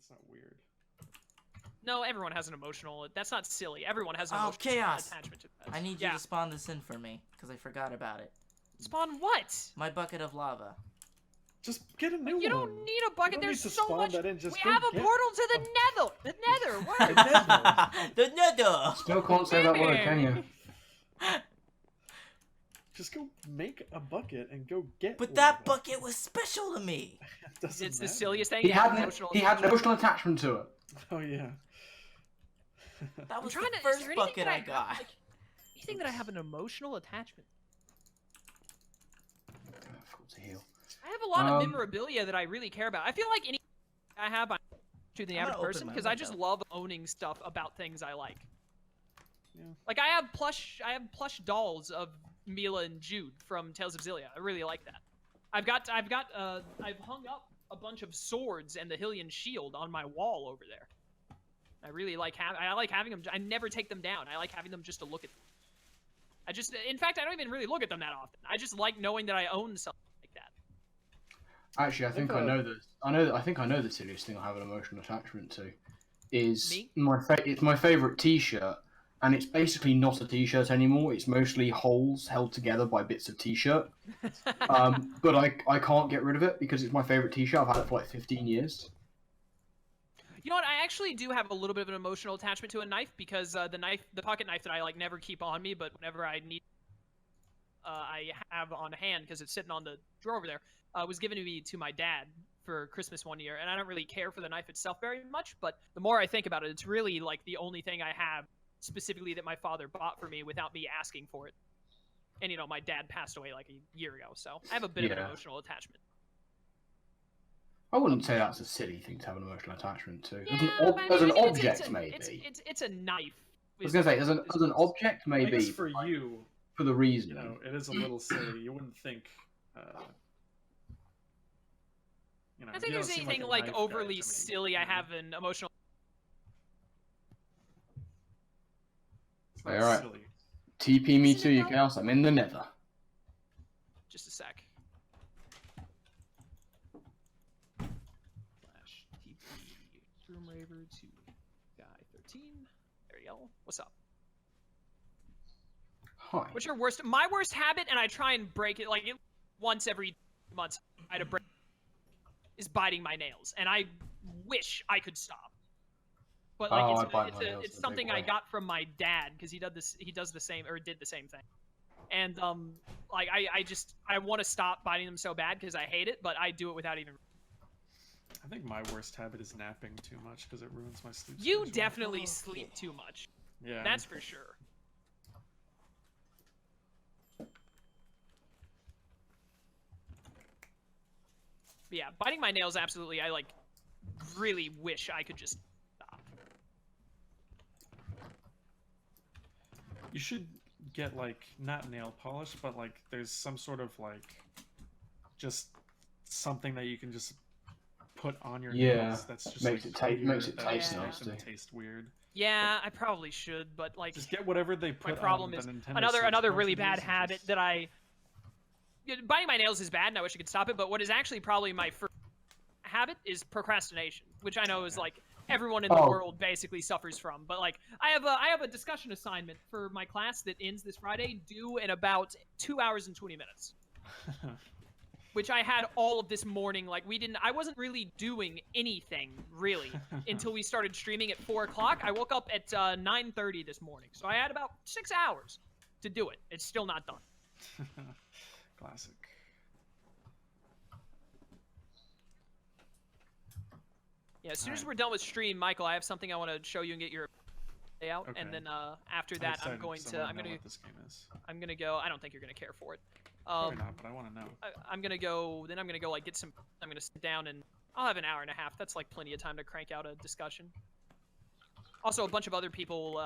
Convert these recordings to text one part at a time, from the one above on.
That's not weird. No, everyone has an emotional. That's not silly. Everyone has an emotional Chaos. attachment to pets. I need you to spawn this in for me, because I forgot about it. Spawn what? My bucket of lava. Just get a new one. You don't need a bucket. There's so much. That in. Just we have a portal to the Nether. The Nether. What? The Nether. Still can't say that word, can you? Just go make a bucket and go get. But that bucket was special to me. It's the silliest thing. He had an emotional attachment to it. Oh yeah. That was the first bucket I got. Like, you think that I have an emotional attachment? To heal. I have a lot of memorabilia that I really care about. I feel like any I have to the average person because I just love owning stuff about things I like. Yeah. Like I have plush dolls of Mila and Jude from Tales of Xillia. I really like that. I've hung up a bunch of swords and the Hylian shield on my wall over there. I really like having them. I never take them down. I like having them just to look at them. In fact, I don't even really look at them that often. I just like knowing that I own something like that. Actually, I think I know this. I think I know the silliest thing I have an emotional attachment to. Is it's my favorite T-shirt, and it's basically not a T-shirt anymore. It's mostly holes held together by bits of T-shirt. But I can't get rid of it because it's my favorite T-shirt. I've had it for like 15 years. You know what? I actually do have a little bit of an emotional attachment to a knife because the pocket knife that I like never keep on me, but whenever I need, I have on hand because it's sitting on the drawer over there. Was given to me to my dad for Christmas one year, and I don't really care for the knife itself very much. But the more I think about it, it's really like the only thing I have specifically that my father bought for me without me asking for it. And you know, my dad passed away like a year ago, so I have a bit of an emotional attachment. I wouldn't say that's a silly thing to have an emotional attachment to. Yeah, as an object, maybe. It's a knife. I was going to say, as an object, maybe. I guess for you, for the reason. You know, it is a little silly. You wouldn't think. You know, I think there's anything like overly silly. I have an emotional. All right. TP me too, you chaos. I'm in the Nether. Just a sec. ShroomRaver to Guy13. There you go. What's up? Hi. What's your worst? My worst habit, and I try and break it like once every month. I had to break. Is biting my nails, and I wish I could stop. But like it's something I got from my dad because he does the same or did the same thing. And like I want to stop biting them so bad because I hate it, but I do it without even. I think my worst habit is napping too much because it ruins my sleep. You definitely sleep too much. Yeah. That's for sure. But yeah, biting my nails absolutely. I like really wish I could just stop. You should get like not nail polish, but like there's some sort of like just something that you can just put on your nails. That's just makes it taste nasty. Taste weird. Yeah, I probably should, but like just get whatever they put. My problem is another really bad habit that biting my nails is bad, and I wish I could stop it. But what is actually probably my first habit is procrastination, which I know is like everyone in the world basically suffers from. But like I have a discussion assignment for my class that ends this Friday, due in about 2 hours and 20 minutes. Which I had all of this morning. Like I wasn't really doing anything really until we started streaming at 4 o'clock. I woke up at 9:30 this morning, so I had about 6 hours to do it. It's still not done. Classic. Yeah, as soon as we're done with stream, Michael, I have something I want to show you and get your layout, and then after that, I'm gonna go. I don't think you're gonna care for it. Probably not, but I want to know. I'm gonna go. Then I'm gonna go like get some. I'm gonna sit down and I'll have an hour and a half. That's like plenty of time to crank out a discussion. Also, a bunch of other people.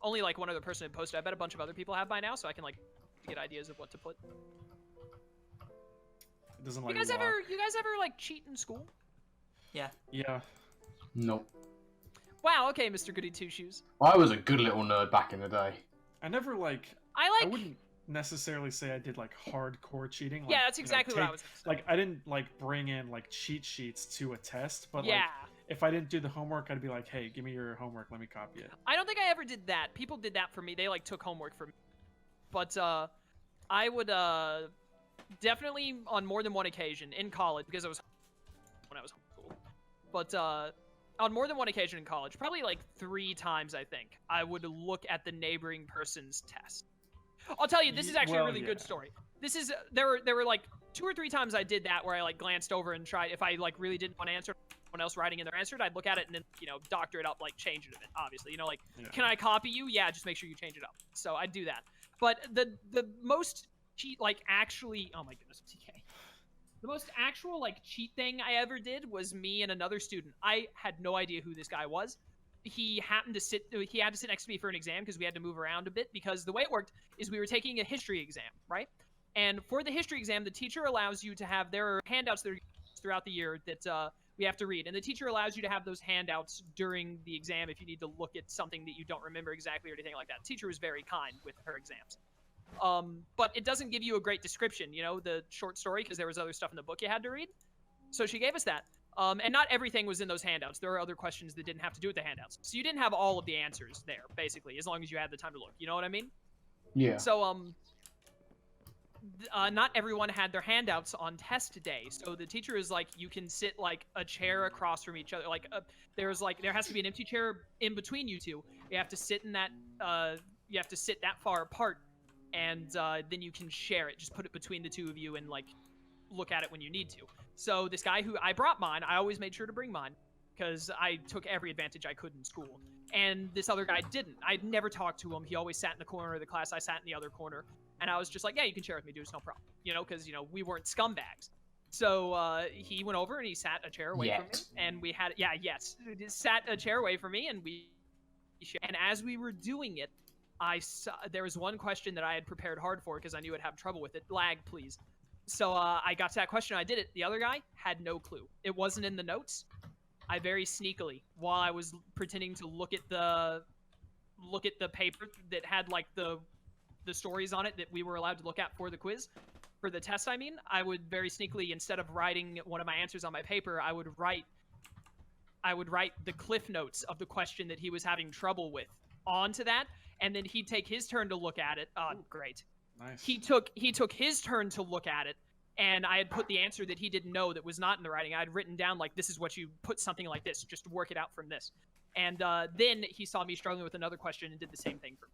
Only like one other person had posted. I bet a bunch of other people have by now, so I can like get ideas of what to put. It doesn't like. You guys ever like cheat in school? Yeah. Yeah. Nope. Wow. Okay, Mr. Goody Two Shoes. I was a good little nerd back in the day. I never like. I wouldn't necessarily say I did like hardcore cheating. Like, yeah, that's exactly what I was. Like I didn't like bring in like cheat sheets to a test, but yeah, if I didn't do the homework, I'd be like, hey, give me your homework, let me copy it. I don't think I ever did that. People did that for me. They like took homework for me. But I would definitely on more than one occasion in college, because I was when I was homeschooled. But on more than one occasion in college, probably like 3 times, I think, I would look at the neighboring person's test. I'll tell you, this is actually a really good story. This is there were like 2 or 3 times I did that where I like glanced over and tried, if I like really didn't want to answer, someone else writing in their answer, I'd look at it and then, you know, doctor it up, like change it a bit, obviously, you know, like, can I copy you? Yeah, just make sure you change it up. So I'd do that. But the most cheat, like actually, oh my goodness, TK. The most actual like cheat thing I ever did was me and another student. I had no idea who this guy was. He had to sit next to me for an exam because we had to move around a bit, because the way it worked is we were taking a history exam, right? And for the history exam, the teacher allows you to have, there are handouts that are throughout the year that we have to read. And the teacher allows you to have those handouts during the exam if you need to look at something that you don't remember exactly or anything like that. The teacher was very kind with her exams. But it doesn't give you a great description, you know, the short story, because there was other stuff in the book you had to read. So she gave us that. And not everything was in those handouts. There were other questions that didn't have to do with the handouts. So you didn't have all of the answers there, basically, as long as you had the time to look. You know what I mean? Yeah. So, not everyone had their handouts on test day. So the teacher is like, you can sit like a chair across from each other. Like, there has to be an empty chair in between you two. You have to sit in that, you have to sit that far apart. And then you can share it. Just put it between the two of you and like look at it when you need to. So this guy who I brought mine, I always made sure to bring mine because I took every advantage I could in school. And this other guy didn't. I'd never talked to him. He always sat in the corner of the class. I sat in the other corner. And I was just like, yeah, you can share with me, dude. It's no problem. You know, because, you know, we weren't scumbags. So he went over and he sat a chair away from me. And we had, sat a chair away from me and we shared. And as we were doing it, there was one question that I had prepared hard for because I knew I'd have trouble with it. Lag, please. So I got to that question, I did it. The other guy had no clue. It wasn't in the notes. I very sneakily, while I was pretending to look at the paper that had like the stories on it that we were allowed to look at for the quiz, for the test, I mean, I would very sneakily, instead of writing one of my answers on my paper, I would write the cliff notes of the question that he was having trouble with onto that, and then he'd take his turn to look at it. Oh, great. Nice. He took his turn to look at it, and I had put the answer that he didn't know that was not in the writing. I'd written down, like, this is what you put something like this, just work it out from this. And then he saw me struggling with another question and did the same thing for me.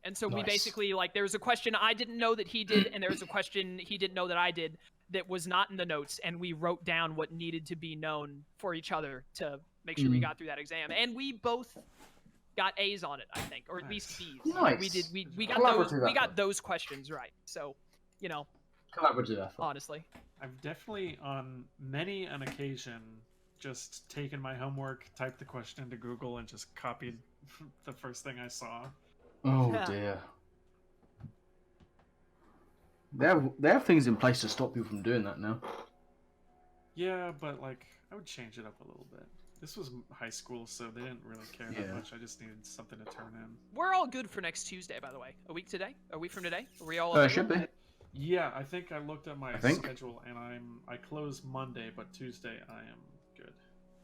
And so we basically, like, there was a question I didn't know that he did, and there was a question he didn't know that I did that was not in the notes, and we wrote down what needed to be known for each other to make sure we got through that exam. And we both got A's on it, I think, or at least B's. Nice. We got those questions right. So, you know, collaborative effort. Honestly, I've definitely on many an occasion just taken my homework, typed the question into Google, and just copied the first thing I saw. Oh dear. They have things in place to stop you from doing that now. Yeah, but like I would change it up a little bit. This was high school, so they didn't really care that much. I just needed something to turn in. We're all good for next Tuesday, by the way. A week from today? Are we all? Should be. Yeah, I think I looked at my schedule, and I close Monday, but Tuesday I am good.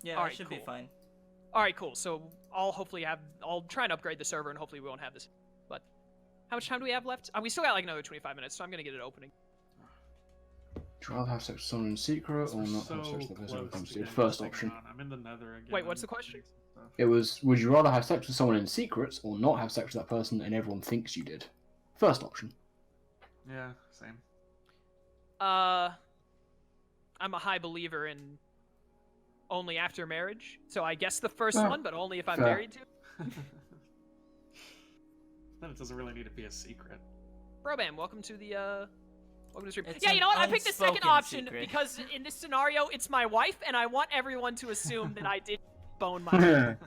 Yeah, all right, should be fine. All right, cool. So I'll try and upgrade the server, and hopefully we won't have this. But how much time do we have left? We still got like another 25 minutes, so I'm gonna get it opening. Would you rather have sex with someone in secret or not have sex with the person who comes to you? First option. I'm in the nether again. Wait, what's the question? It was, would you rather have sex with someone in secret or not have sex with that person and everyone thinks you did? First option. Yeah, same. I'm a high believer in only after marriage, so I guess the first one, but only if I'm married to. Then it doesn't really need to be a secret. Brobam, welcome to the stream. It's yeah, you know what? I picked the second option secret. because in this scenario, it's my wife, and I want everyone to assume that I did bone my wife.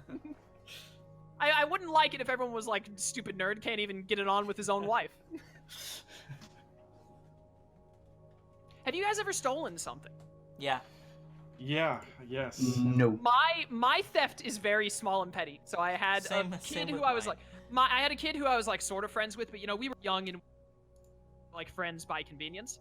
I wouldn't like it if everyone was like, stupid nerd, can't even get it on with his own wife. Have you guys ever stolen something? Yeah. Yeah, yes. No. My theft is very small and petty. So I had a kid who I was like, I had a kid who I was like sort of friends with, but you know, we were young and like friends by convenience.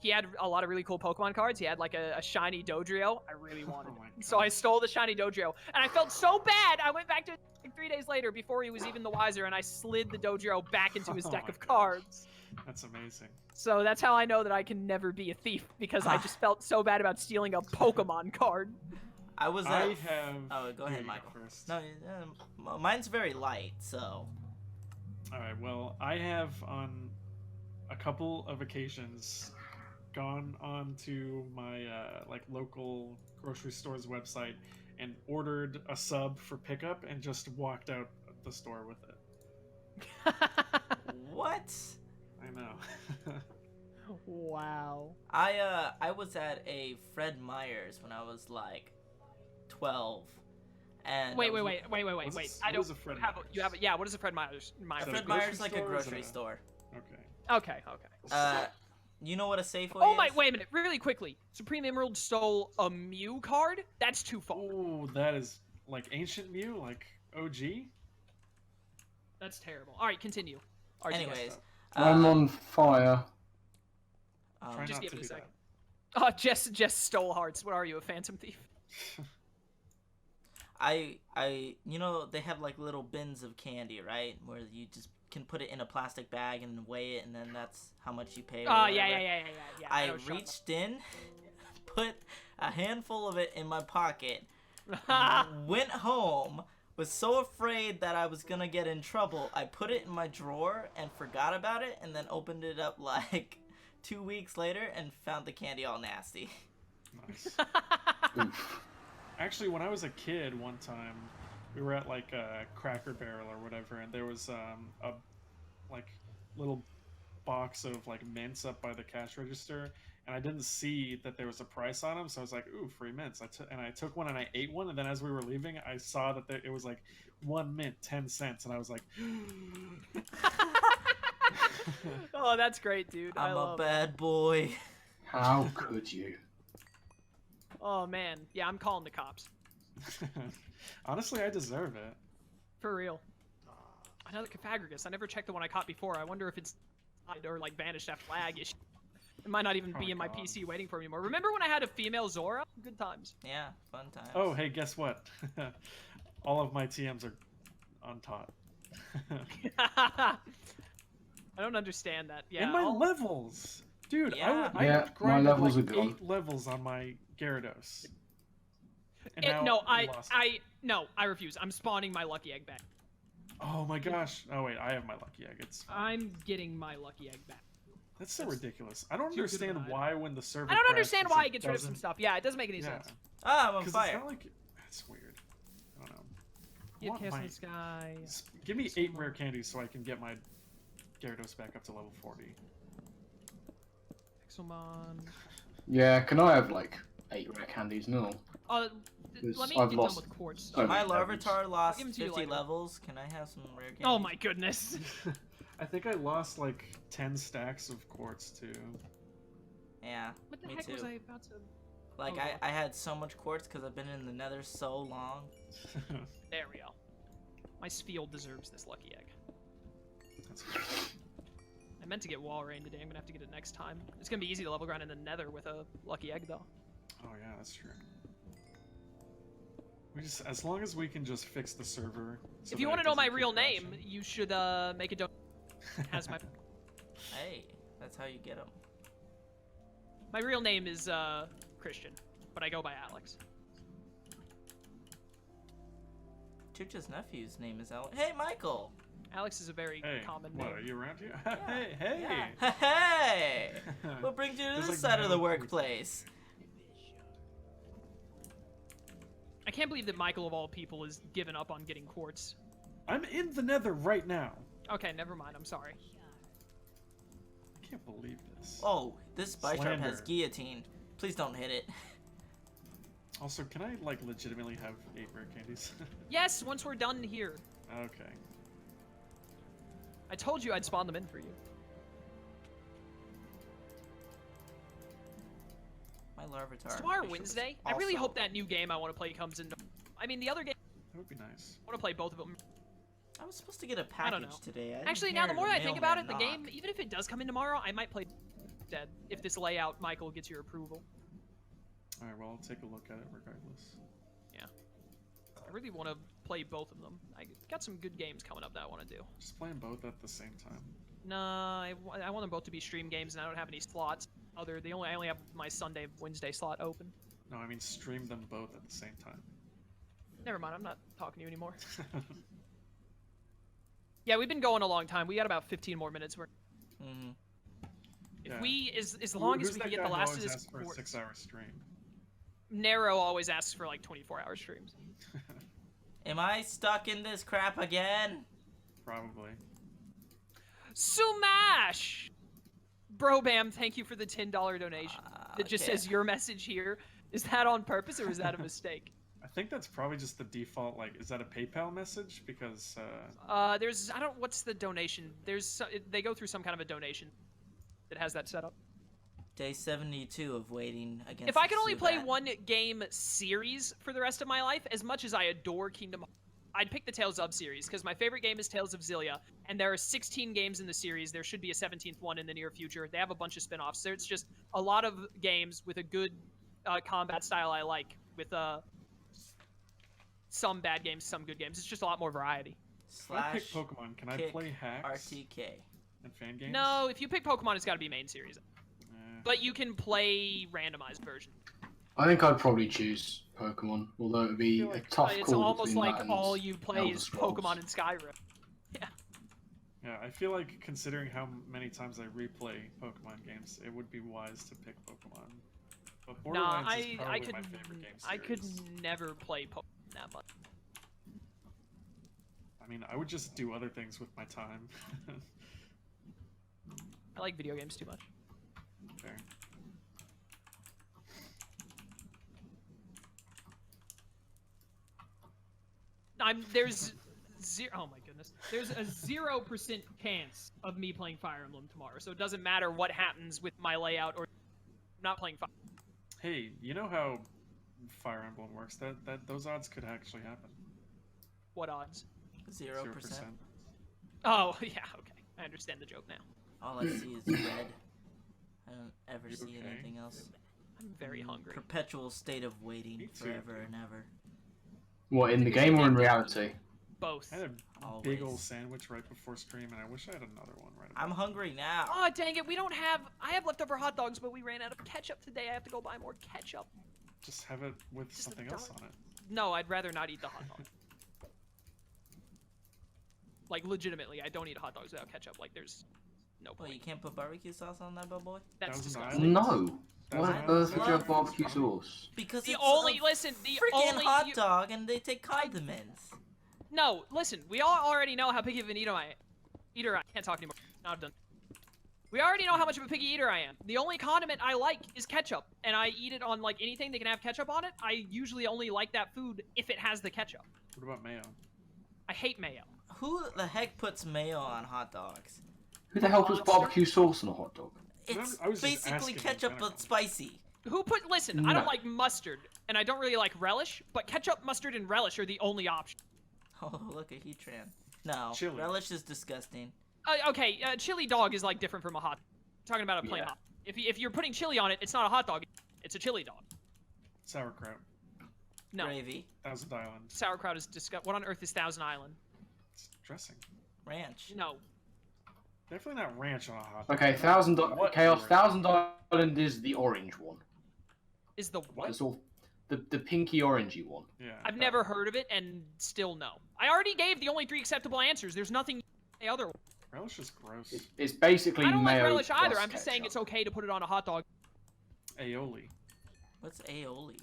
he had a lot of really cool Pokemon cards. He had like a shiny Dodrio. I really wanted Oh my it. So I God. stole the shiny Dodrio. And I felt so bad. I went back to like 3 days later before he was even the wiser, and I slid the Dodrio back into his Oh deck my of gosh. cards. That's amazing. So that's how I know that I can never be a thief, because I just felt so bad about stealing a Pokemon card. I was I at... have. Oh, go Here, ahead, you Michael. first. No, mine's very light, so... All right. Well, I have on a couple of occasions gone on to my like local grocery store's website and ordered a sub for pickup and just walked out the store with it. What? I know. Wow. I was at a Fred Meyer's when I was like 12, and Wait. What I don't is a Fred have. Meyer's? You have. Yeah. What is a Fred Meyer's? Is that a Fred grocery Meyer's like a store or is it grocery a- store. Okay. Okay. You know what a Safeway Oh is? my! Wait a minute. Really quickly. Supreme Emerald stole a Mew card. That's too far. Oh, that is like ancient Mew, like OG. That's terrible. All right, continue. RGS. Anyways, I'm on fire. Try just not give to it a do second. Oh, Jess stole hearts. What are you, a phantom thief? you know, they have like little bins of candy, right? Where you just can put it in a plastic bag and weigh it, and then that's how much you pay. Oh, yeah. I know what you're reached in, put a handful of it in my pocket, talking went home, was so afraid that I was gonna get in trouble, I put it in my drawer and forgot about it, and then opened it up like 2 weeks later and found the candy all nasty. Nice. about. Actually, when I was a kid, one time we were at like a Cracker Barrel or whatever, and there was a like little box of like mints up by the cash register, and I didn't see that there was a price on them, so I was like, "Ooh, free mints!" I took one and I ate one, and then as we were leaving, I saw that it was like 1 mint 10 cents, and I was like, Oh, that's great, dude. I I'm a love it. bad boy. How could you? Oh man, yeah, I'm calling the cops. Honestly, I deserve it. For real. Another Caphagrigus. I never checked the one I caught before. I wonder if it's died or like vanished after lag issue. It might not even Oh be in my God. PC waiting for me anymore. Remember when I had a female Zora? Good times. Yeah, fun times. Oh, hey, guess what? All of my TMs are untaught. I don't understand that. Yeah. In my I'll- levels, dude. Yeah. I Yeah, my grinded levels like are gone. 8 levels on my Gyarados. And It- now no, lost it. I refuse. I'm spawning my lucky egg back. Oh my gosh! Oh wait, I have my lucky egg. It's I'm getting my lucky egg back. that's so that's ridiculous. I don't too good of understand an item. why when the server. I don't crashes, understand why it it gets rid of some doesn't- stuff. Yeah, it doesn't make any Yeah, sense. Ah, I'm on 'cause fire. it's not like it's weird. I don't know. I Get want Chaos in my- the Sky. Give me 8 rare candies so I can get my Gyarados back up to level 40. Pixelmon. Yeah, can I have like 8 rare candies? No. Let me I've get done lost with quartz so stuff. My many levels. Larvitar lost give 'em to you 50 later. levels. Can I have some rare candy? Oh my goodness. I think I lost like 10 stacks of quartz too. Yeah, What the me heck too. was I about to... Like, Oh, I had so much quartz because I've been in the nether so long. There we go. My Spheal deserves this lucky egg. That's good. I meant to get Wall Rain today. I'm gonna have to get it next time. It's gonna be easy to level grind in the nether with a lucky egg, though. Oh yeah, that's true. We just, as long as we can just fix the server. So If you that want it to know my doesn't keep real name, crashing. you should make a donation. Has my Hey, that's how you get them. my real name is Christian, but I go by Alex. Chucha's nephew's name is Alex. Hey, Michael! Alex is a very Hey, common what, name. are you around here? Yeah. Hey, hey! Yeah. Hey! What brings you to There's, this like, side of the no workplace? I can't believe that Michael, of all people, is given up on getting quartz. I'm in the nether right now. Okay, never mind. I'm sorry. I can't believe this. Oh, this Bisharp has Slander. guillotine. Please don't hit it. Also, can I, like, legitimately have 8 rare candies? Yes, once we're done here. Okay. I told you I'd spawn them in for you. My Larvitar. Is tomorrow Bishop is Wednesday? I really also- hope that new game I want to play comes in. I mean, the other game, That would be nice. I want to play both of them. I was supposed to get a I don't package know. today. I didn't Actually, now the hear more I think about it, the mailman game, knock. even if it does come in tomorrow, I might play. dead. If this layout, Michael, gets your approval. All right, well, I'll take a look at it regardless. Yeah. I really want to play both of them. I got some good games coming up that I want to do. Just play them both at the same time. Nah, I want them both to be stream games, and I don't have any slots. I only have my Sunday, Wednesday slot open. No, I mean stream them both at the same time. Never mind, I'm not talking to you anymore. Yeah, we've been going a long time. We got about 15 more minutes. If we, as long as we can get the last of this. For a 6-hour stream. Nero always asks for like 24-hour streams. Am I stuck in this crap again? Probably. Sumash! Bro Bam, thank you for the $10 donation. That just okay. says your message here. Is that on purpose or is that a mistake? I think that's probably just the default, like, is that a PayPal message? Because, what's the donation? They go through some kind of a donation that has that set up. Day 72 of waiting against. If I could only play one game series for the rest of my life, as much as I adore Kingdom Hearts, I'd pick the Tales of series, because my favorite game is Tales of Xillia, and there are 16 games in the series. There should be a 17th one in the near future. They have a bunch of spin-offs. So it's just a lot of games with a good combat style I like, with some bad games, some good games. It's just a lot more variety. If I pick Pokemon, can I play hacks RTK and fan games? No, if you pick Pokemon, it's got to be main series. But you can play randomized version. I think I'd probably choose Pokemon, although it would be a tough call. It's almost between like that and all you play Elder is Scrolls. Pokemon and Skyrim. Yeah. Yeah, I feel like considering how many times I replay Pokemon games, it would be wise to pick Pokemon. But Borderlands is probably my favorite game series. I could never play Pokemon that much. I mean, I would just do other things with my time. I like video games too much. Fair. There's oh my goodness. There's a 0% chance of me playing Fire Emblem tomorrow, so it doesn't matter what happens with my layout or not playing Fire. Hey, you know how Fire Emblem works? That those odds could actually happen. What odds? 0%. Oh yeah, okay. I understand the joke now. All I see is red. I don't ever see anything else. I'm very hungry. Perpetual state of waiting forever and ever. What, in the game or in reality? Both. I had a big old sandwich right before stream, and I wish I had another one right now. I'm hungry now. Oh, dang it. I have leftover hot dogs, but we ran out of ketchup today. I have to go buy more ketchup. Just have it with something else on it. No, I'd rather not eat the hot dog. Like, legitimately, I don't eat hot dogs without ketchup. Like, there's no point. Well, you can't put barbecue sauce on that, boy? That's disgusting. No. What on earth would you have barbecue sauce? Because the it's only, a listen, the freaking only hot dog, and they take condiments. No, listen, we all already know how picky of an eater I can't talk anymore. Now I'm done. We already know how much of a picky eater I am. The only condiment I like is ketchup, and I eat it on, like, anything that can have ketchup on it. I usually only like that food if it has the ketchup. What about mayo? I hate mayo. Who the heck puts mayo on hot dogs? Who the hell puts barbecue sauce on a hot dog? It's basically ketchup but spicy. Listen, I don't like mustard, and I don't really like relish, but ketchup, mustard, and relish are the only option. Oh, look at Heatran. No, Chili. relish is disgusting. Okay, chili dog is, like, different from a hot dog. I'm talking about a plain hot dog. If you're putting chili on it, it's not a hot dog. It's a chili dog. Sauerkraut. No. Gravy. Thousand Island. Sauerkraut is disgusting. What on earth is Thousand Island? It's dressing. Ranch. No. Definitely not ranch on a hot dog. Okay, Chaos. Thousand Island is the orange one. Is the what? It's all the pinky orangey one. Yeah. I've never heard of it, and still no. I already gave the only 3 acceptable answers. There's nothing the other one. Relish is gross. It's basically I don't like mayo relish either. plus I'm just saying ketchup. it's okay to put it on a hot dog. Aioli. What's aioli?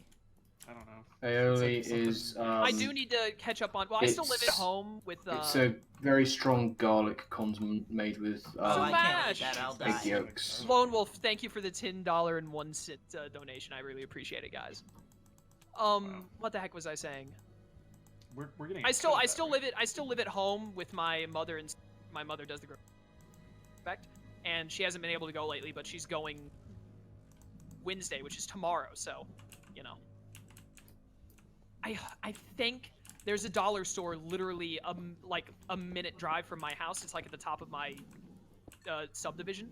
I don't know. Aioli is. I do need to catch up on. Well, I still live at home with. It's a very strong garlic condiment made with. I can't eat that. I'll egg die. yolks. Lone Wolf, thank you for the $10.01 donation. I really appreciate it, guys. What the heck was I saying? We're getting. I still live at home with my mother, and my mother does the grocery, and she hasn't been able to go lately, but she's going Wednesday, which is tomorrow. So, you know. I think there's a dollar store literally like a minute drive from my house. It's like at the top of my subdivision.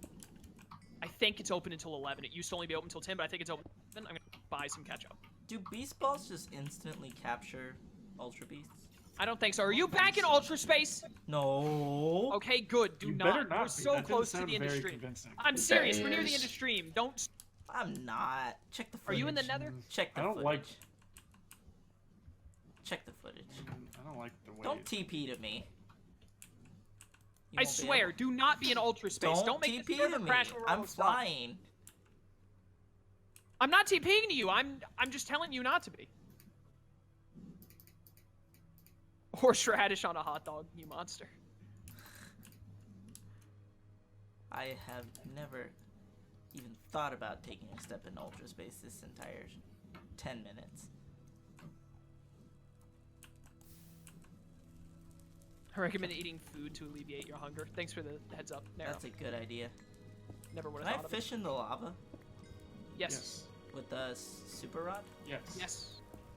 I think it's open until 11. It used to only be open until 10, but I think it's open. I'm gonna buy some ketchup. Do beast balls just instantly capture ultra beasts? I don't think so. Are you back in ultra space? No. Okay, good. Do You not. better not We're be. so That close to didn't the end of sound stream. very convincing. I'm serious. There We're near he the end is. of stream. Don't. I'm not. Check the Are footage. you in the nether? Check the I don't footage. like. Check the footage. I don't like the way. Don't TP to me. You I won't be swear, able- do not be in ultra space. Don't make TP this server to me. crash. Or I'm flying. I'm not TPing to you. I'm just telling you not to be. Horseradish on a hot dog, you monster. I have never even thought about taking a step in ultra space this entire 10 minutes. I recommend eating food to alleviate your hunger. Thanks for the heads up. Nero. That's a good idea. Never would Can have I thought of it. fish in the lava Yes. with the super rod? Yes. Yes.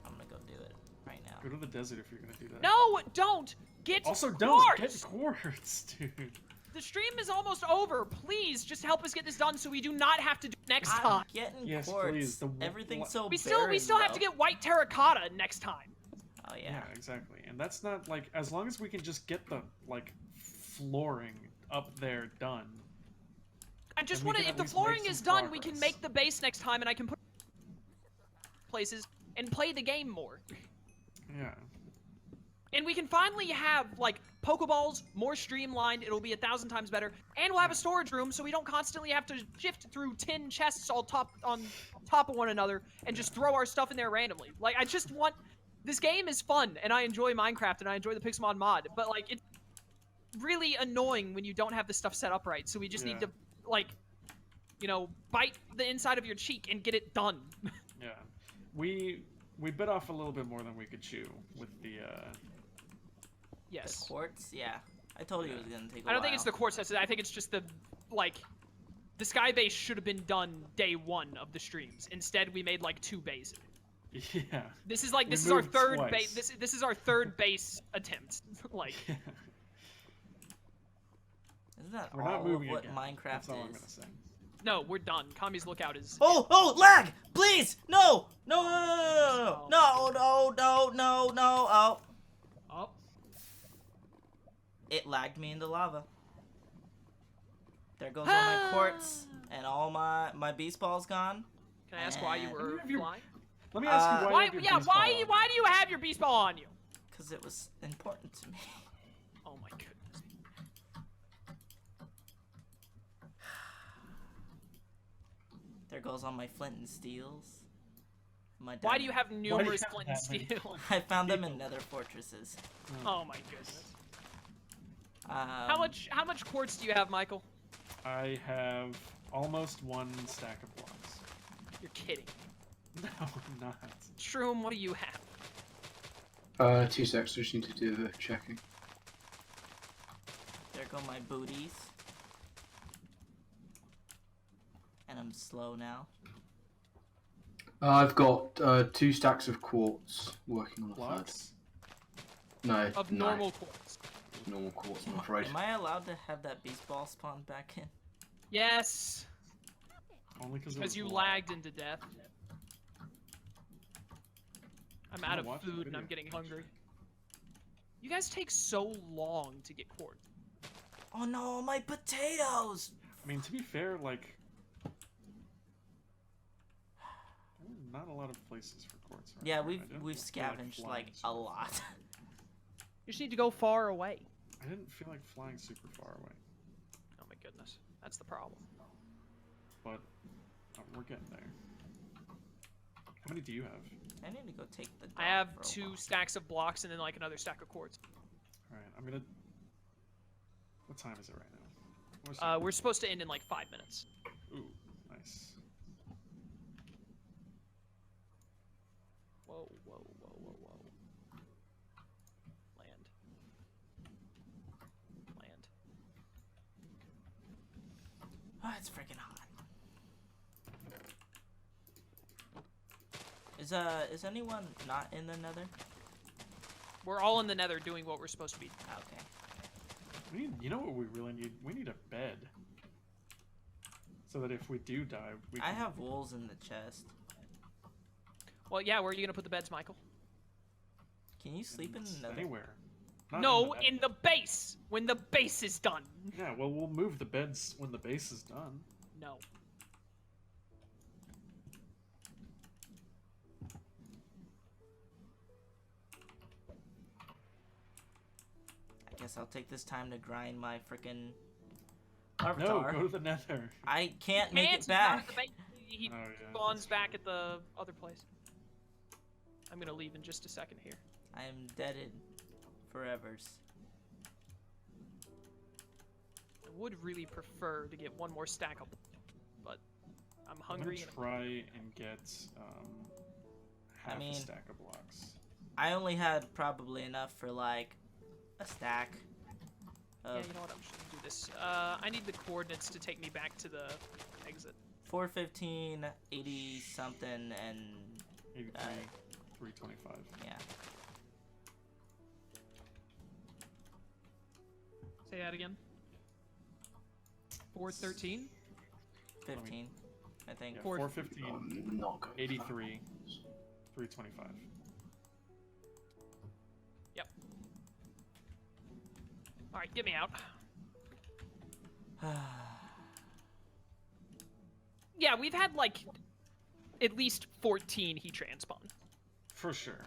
I'm gonna go do it right now. Go to the desert if you're gonna do that. No, don't get Also, don't quartz! get quartz, dude. The stream is almost over. Please, just help us get this done so we do not have to do it next I'm time. getting Yes, quartz. please, the Everything's so We barren, still have though. to get white terracotta next time. Oh Yeah, yeah. exactly. And that's not like as long as we can just get the like flooring up there done. I just And we want to. can If at the least make flooring some is done, we can progress. make the base next time, and I can put places and play the game more. Yeah. And we can finally have like Pokeballs more streamlined. It'll be 1,000 times better, and we'll have a storage room so we don't constantly have to shift through 10 chests all on top of one another and just throw our stuff in there randomly. Like I just want. This game is fun, and I enjoy Minecraft, and I enjoy the Pixelmon mod, but like it's really annoying when you don't have this stuff set up right. So we just need to like, you know, bite the inside of your cheek and get it done. Yeah. We bit off a little bit more than we could chew with the Yes. The quartz? Yeah. I told you it was gonna take a while. I don't think it's the quartz tested. I think it's just the, like, the sky base should have been done day 1 of the streams. Instead, we made like 2 bases. yeah. This is like We this is our moved third twice. base. This is our third base attempt. Like, Isn't that We're all not moving of what again. Minecraft That's all I'm is? gonna say. no, we're done. Kami's lookout is. Oh, lag! Please! No! No, no, no, no, no, no, no, oh. Oh. It lagged me into lava. There goes all my quartz, and all my beast ball's gone. Can I ask why you were Have your- flying? Let me ask you why. Why? you have your Yeah. beast ball Why? on. Why do you have your beast ball on you? Because it was important to me. Oh my goodness. There goes all my flint and steels. My Why do you have do you numerous have flint and that many steel? I found them in nether fortresses. Oh my goodness. How How much quartz do you have, Michael? I have almost 1 stack of blocks. You're kidding. No, I'm not. Shroom, what do you have? 2 seconds, just need to do the checking. There go my booties. And I'm slow now. I've got 2 stacks of quartz working on a Blocks? third. No, Of no, normal quartz. normal quartz, I'm afraid. Am I allowed to have that beast ball spawn back in? Yes. Only Because you lagged into death. I'm out of watch the food and I'm video. getting hungry. You guys take so long to get quartz. Oh no, my potatoes! I mean, to be fair, like, there are not a lot of places for quartz. Right Yeah, now. I we've didn't we've feel scavenged flying like a super lot. far. You just need to go far away. I didn't feel like flying super far away, Oh my goodness. That's the problem. but we're getting there. How many do you have? I need to go take the. I dog have for a 2 walk. stacks of blocks and then like another stack of quartz. All right, I'm gonna. What time is it right now? What's it? We're supposed to end in like 5 minutes. Ooh, nice. Whoa, whoa, whoa, whoa, whoa. Land. Land. Oh, it's freaking hot. Is anyone not in the nether? We're all in the nether doing what we're supposed to be. Okay. We need. You know what we really need? We need a bed. Is So that if we do die, we I can... have wolves in the chest. Well, yeah, where are you gonna put the beds, Michael? Can you sleep in the nether? Anywhere. Not No, in in the base! When the base is done! Yeah, well, we'll move the beds when the base is done. No. I guess I'll take this time to grind my frickin' No, Larvitar. go to the nether. I can't make Man's it not at back. the base. He Oh, yeah, spawns that's back at the other place. I'm gonna leave in just a second here. I am deaded forevers. I would really prefer to get one more stack of, but I'm I'm hungry. gonna try and get half mean, a stack of blocks. I only had probably enough for like a stack. Yeah, Of you know what? I'm just gonna do this. I need the coordinates to take me back to the exit. 415, 80 something, and 83, 325. yeah. Say that again. 413. 15, I think. Yeah, 415. 415, I'm not going 83, 325. Yep. All right, get me out. Yeah, we've had like at least 14 heat transpawn. For sure.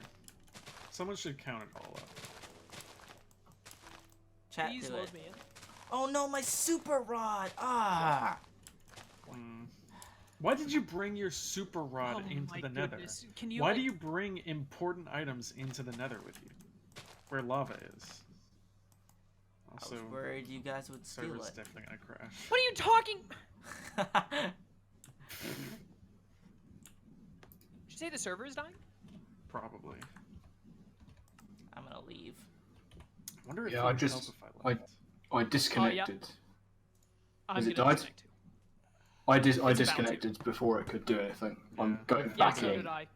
Someone should count it all up. Chat Please to load it. me in. Oh no, my super rod! Ah! Why did you bring your super rod Oh into my the nether? goodness. Can you, Why like... do you bring important items into the nether with you? Where lava is. Also, I was worried you guys would steal server's it. definitely gonna crash. What are you talking? Did you say the server is dying? Probably. I'm gonna leave. I wonder if Yeah, it I would just- help if I left. I disconnected. I'm Is it gonna died? disconnect too. I It's about disconnected before it could do anything. I'm Yeah. going Yeah, back so in. did I.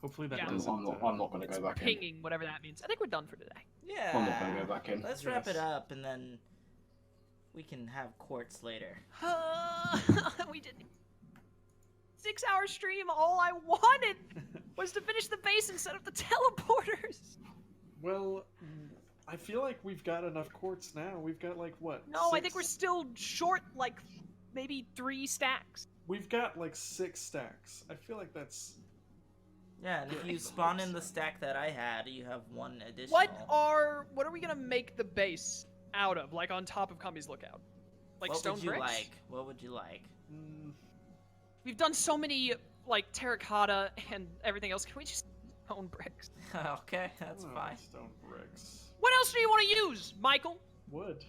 Hopefully that Yeah. I'm doesn't. not going to It's go back in. pinging, whatever that means. I think we're done for today. Yeah. I'm not going to go back in. Let's wrap it Yes. up and then we can have quartz later. We did 6-hour stream. All I wanted was to finish the base and set up the teleporters. Well, I feel like we've got enough quartz now. We've got like what? No, I 6? think we're still short like maybe 3 stacks. We've got like 6 stacks. I feel like that's. Yeah, and if you spawn in the stack that I had, you have 1 additional. What are we gonna make the base out of? Like on top of Cummy's Lookout? Like What stone would you bricks? like? What would you like? We've done so many like terracotta and everything else. Can we just stone bricks? Okay, that's Oh, fine. Stone bricks. What else do you want to use, Michael? Wood.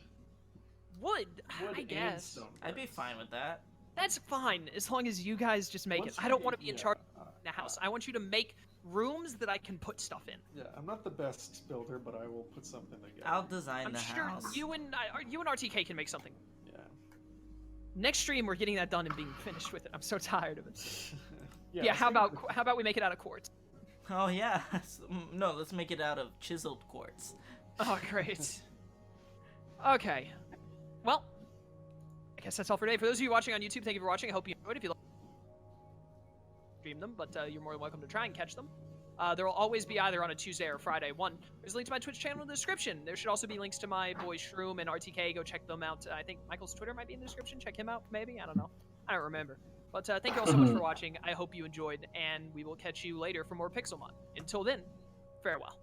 Wood, Wood I and guess. stone I'd be bricks. fine with that. That's fine, as long as you guys just make Once it. I don't we- want to be in yeah, charge of the house. I want you to make rooms that I can put stuff in. Yeah, I'm not the best builder, but I will put something together. I'll design I'm the sure house. you and RTK can make something. Yeah. Next stream, we're getting that done and being finished with it. I'm so tired of it. Yeah. Yeah, I how think about we make it out of quartz? Oh yeah. No, let's make it out of chiseled quartz. Oh, great. Okay. Well, I guess that's all for today. For those of you watching on YouTube, thank you for watching. I hope you enjoyed. If you like, stream them, but you're more than welcome to try and catch them. There will always be either on a Tuesday or Friday one. There's a link to my Twitch channel in the description. There should also be links to my boys Shroom and RTK. Go check them out. I think Michael's Twitter might be in the description. Check him out, maybe. I don't know. I don't remember. But thank you all so much for watching. I hope you enjoyed, and we will catch you later for more Pixelmon. Until then, farewell.